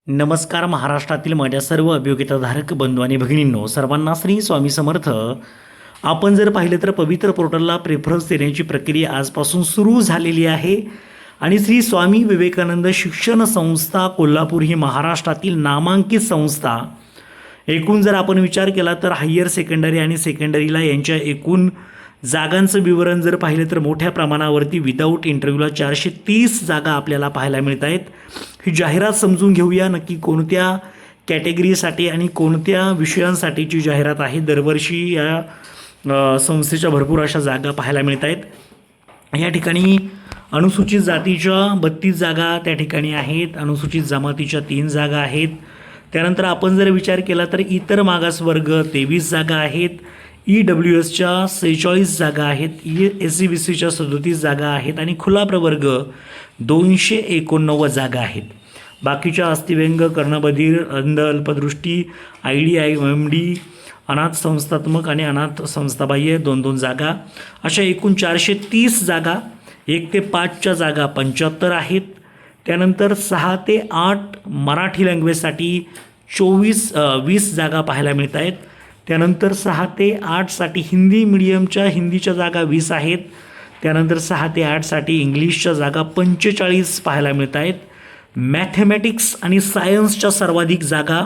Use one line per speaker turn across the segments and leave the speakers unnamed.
नमस्कार महाराष्ट्रातील माझ्या सर्व अभियोगिताधारक बंधू आणि भगिनींनो, सर्वांना श्री स्वामी समर्थ. आपण जर पाहिलं तर पवित्र पोर्टलला प्रेफरन्स देण्याची प्रक्रिया आजपासून सुरू झालेली आहे आणि श्री स्वामी विवेकानंद शिक्षण संस्था कोल्हापूर ही महाराष्ट्रातील नामांकित संस्था. एकूण जर आपण विचार केला तर हायर सेकंडरी आणि सेकंडरीला यांच्या एकूण जागांचं विवरण जर पाहिलं तर मोठ्या प्रमाणावरती विदाऊट इंटरव्ह्यूला 430 जागा आपल्याला पाहायला मिळत आहेत. ही जाहिरात समजून घेऊया नक्की कोणत्या कॅटेगरीसाठी आणि कोणत्या विषयांसाठीची जाहिरात आहे. दरवर्षी या संस्थेच्या भरपूर अशा जागा पाहायला मिळत आहेत. या ठिकाणी अनुसूचित जातीच्या 32 जागा त्या ठिकाणी आहेत, अनुसूचित जमातीच्या 3 जागा आहेत. त्यानंतर आपण जर विचार केला तर इतर मागासवर्ग 23 जागा आहेत, EWSच्या 46 जागा आहेत, SC/BCच्या 37 जागा आहेत आणि खुला प्रवर्ग 289 जागा आहेत. बाकीच्या अस्थिव्यंग, कर्णबधीर, अंध, अल्पदृष्टी, ID, MD, अनाथ संस्थात्मक आणि अनाथ संस्थाबाह्य 2-2 जागा, अशा एकूण 430 जागा. 1 ते 5च्या जागा 75 आहेत. त्यानंतर 6 ते 8 मराठी लँग्वेजसाठी 20 जागा पाहायला मिळत आहेत. त्यानंतर 6 ते 8साठी हिंदी मीडियमच्या हिंदीच्या जागा 20 आहेत. त्यानंतर 6 ते 8साठी इंग्लिशच्या जागा 45 पाहायला मिळत आहेत. मॅथमॅटिक्स आणि सायन्सच्या सर्वाधिक जागा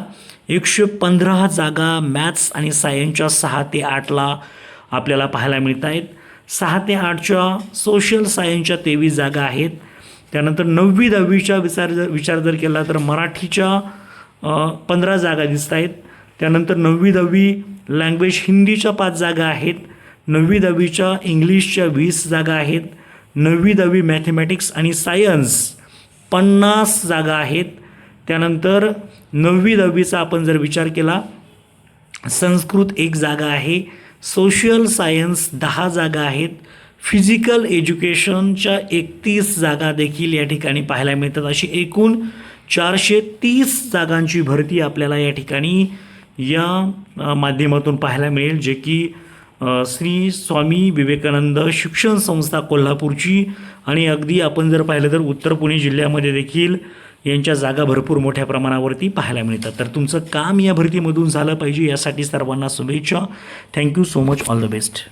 115 जागा मॅथ्स आणि सायन्सच्या 6 ते 8ला आपल्याला पाहायला मिळत आहेत. 6 ते 8च्या सोशल सायन्सच्या 23 जागा आहेत. त्यानंतर 9वी-10वीच्या विचार जर केला तर मराठीच्या 15 जागा दिसत आहेत. त्यानंतर 9वी-10वी लँग्वेज हिंदीच्या 5 जागा आहेत. 9वी-10वीच्या इंग्लिशच्या 20 जागा आहेत. 9वी-10वी मॅथमॅटिक्स आणि सायन्स 50 जागा आहेत. त्यानंतर 9वी-10वीचा आपण जर विचार केला, संस्कृत 1 जागा आहे, सोशल सायन्स 10 जागा आहेत, फिजिकल एज्युकेशनच्या 31 जागा देखील या ठिकाणी पाहायला मिळतात. अशी एकूण 430 जागांची भरती आपल्याला या ठिकाणी या माध्यमातून पाहायला मिळेल, जे की श्री स्वामी विवेकानंद शिक्षण संस्था कोल्हापूरची. आणि अगदी आपण जर पाहिलं तर उत्तर पुणे जिल्ह्यामध्ये देखील यांच्या जागा भरपूर मोठ्या प्रमाणावरती पाहायला मिळतात. तर तुमचं काम या भरतीमधून झालं पाहिजे यासाठी सर्वांना शुभेच्छा. Thank you so much. All the best.